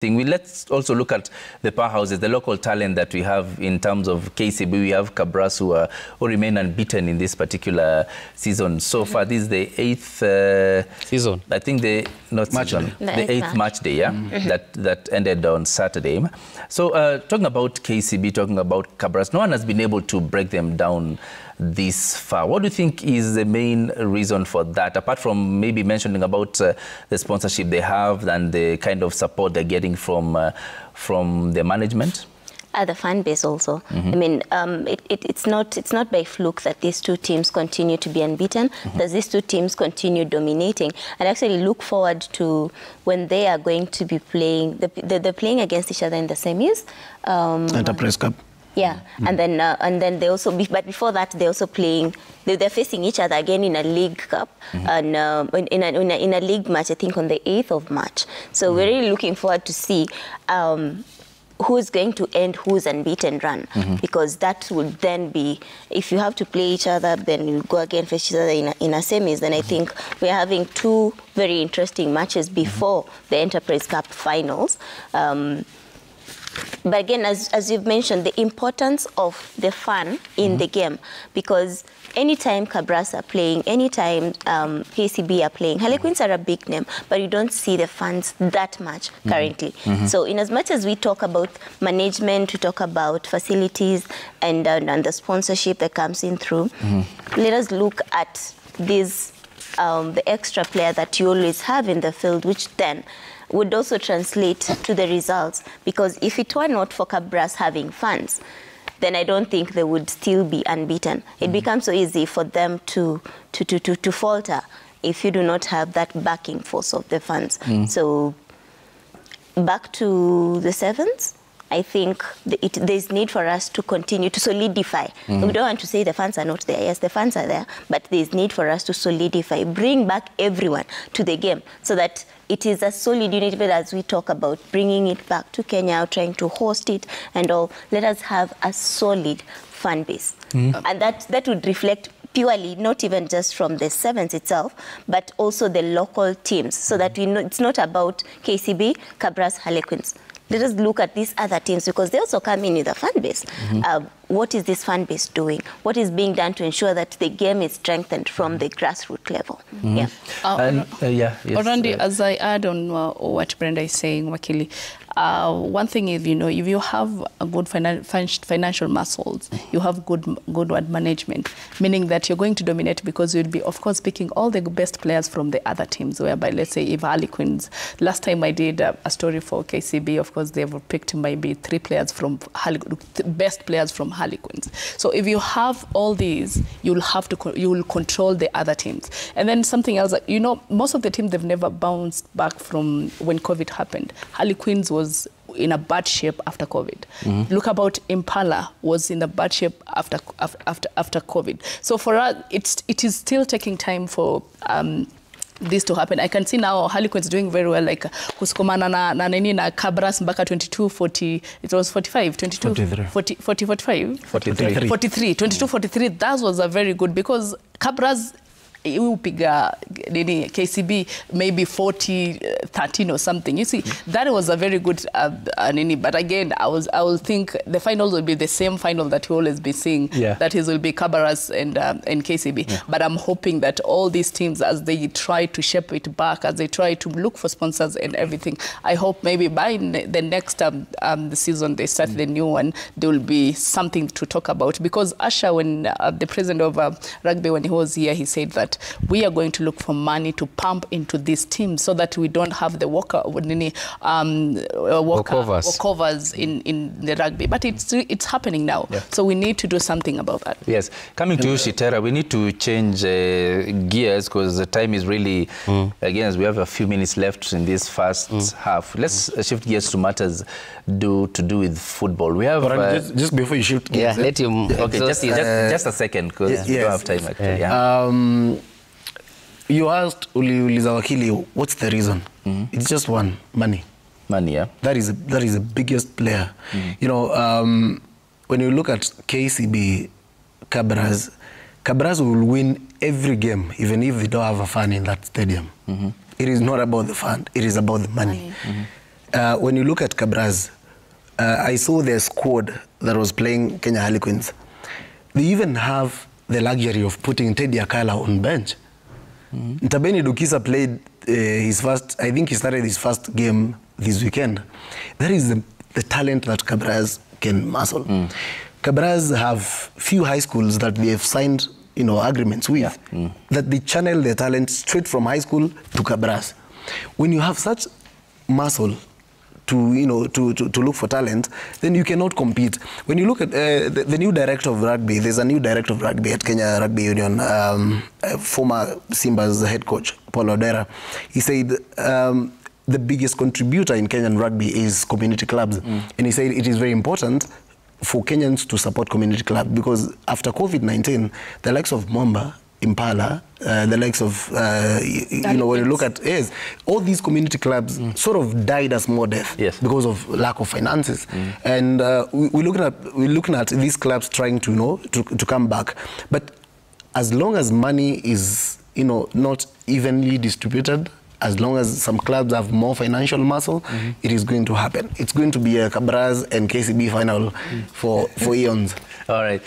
Let's also look at the powerhouses, the local talent that we have in terms of KCB. We have Cabras who remain unbeaten in this particular season. So far, this is the 8th season. I think the eighth match day, yeah, that ended on Saturday. So talking about KCB, talking about Cabras, no one has been able to break them down this far. What do you think is the main reason for that, apart from maybe mentioning about the sponsorship they have and the kind of support they're getting from the management? The fan base also. I mean, it's not by fluke that these two teams continue to be unbeaten, that these two teams continue dominating, and actually look forward to when they are going to be playing. They're playing against each other in the semis. Enterprise Cup. Yeah, and then they also, but before that they're also playing. They're facing each other again in a league cup and in a league match. I think on the 8th of March. So we're really looking forward to see who's going to end whose unbeaten run, because that would then be, if you have to play each other, then you go again face each other in a semis. Then I think we're having two very interesting matches before the Enterprise Cup finals. But again, as you've mentioned, the importance of the fan in the game, because anytime Cabras are playing, anytime KCB are playing, Harlequins are a big name, but you don't see the fans that much currently. So in as much as we talk about management, we talk about facilities and the sponsorship that comes in through, let us look at these, the extra player that you always have in the field, which then would also translate to the results, because if it were not for Cabras having fans, then I don't think they would still be unbeaten. It becomes so easy for them to falter if you do not have that backing force of the fans. So back to the sevens, I think there's need for us to continue to solidify. We don't want to say the fans are not there. Yes, the fans are there, but there's need for us to solidify, bring back everyone to the game so that it is a solid unit. But as we talk about bringing it back to Kenya, trying to host it and all, let us have a solid fan base. And that would reflect purely, not even just from the sevens itself, but also the local teams, so that we know it's not about KCB, Cabras, Harlequins. Let us look at these other teams, because they also come in with a fan base. What is this fan base doing? What is being done to ensure that the game is strengthened from the grassroots level? Orandi, as I add on what Brenda is saying, Wakili, one thing is, if you have a good financial muscles, you have good word management, meaning that you're going to dominate, because you'll be, of course, picking all the best players from the other teams, whereby, let's say, if Harlequins, last time I did a story for KCB, of course, they've picked maybe 3 players from best players from Harlequins. So if you have all these, you will control the other teams. And then something else, most of the teams, they've never bounced back from when COVID happened. Harlequins was in a bad shape after COVID. Look about Impala was in a bad shape after COVID. So for us, it is still taking time for this to happen. I can see now Harlequins doing very well, like kusukumana na Cabras mpaka 22-40, it was 45, 22, 45, 43, 22-43. That was a very good, because Cabras upiga KCB maybe 40-13 or something. You see, that was a very good but again, I will think the finals will be the same final that we always be seeing. That is, will be Cabras and KCB. But I'm hoping that all these teams, as they try to shape it back, as they try to look for sponsors and everything, I hope maybe by the next the season they start the new one, there will be something to talk about. Because Asha, when the president of rugby, when he was here, he said that we are going to look for money to pump into these teams, so that we don't have the walkovers in the rugby. But it's happening now. So we need to do something about that. Yes. Coming to you, Shitera, we need to change gears, because the time is really, again, as we have a few minutes left in this first half. Let's shift gears to matters to do with football. We have... just before you shift gears. Let him... Okay, just a second, because we don't have time, actually. You asked Uliza Wakili, what's the reason? It's just one, money. Money, yeah. That is the biggest player. When you look at KCB, Cabras will win every game, even if they don't have a fan in that stadium. It is not about the fan, it is about the money. when you look at Kabras, I saw their squad that was playing Kenya Harlequins. They even have the luxury of putting Teddy Akala on bench. Ntabeni Dukisa played his first, I think he started his first game this weekend. That is the talent that Kabras can muscle. Kabras have few high schools that they have signed, you know, agreements with, that they channel their talent straight from high school to Kabras. When you have such muscle to, you know, to look for talent, then you cannot compete. When you look at the new director of rugby, there's a new director of rugby at Kenya Rugby Union, former Simba's head coach, Paul Odera. He said the biggest contributor in Kenyan rugby is community clubs. And he said it is very important for Kenyans to support community clubs, because after COVID-19, the likes of Momba, Impala, the likes of, you know, when you look at, yes, all these community clubs sort of died a small death because of lack of finances. And we're looking at these clubs trying to, you know, to come back. But as long as money is, you know, not evenly distributed, as long as some clubs have more financial muscle, it is going to happen. It's going to be a Kabras and KCB final for eons. All right.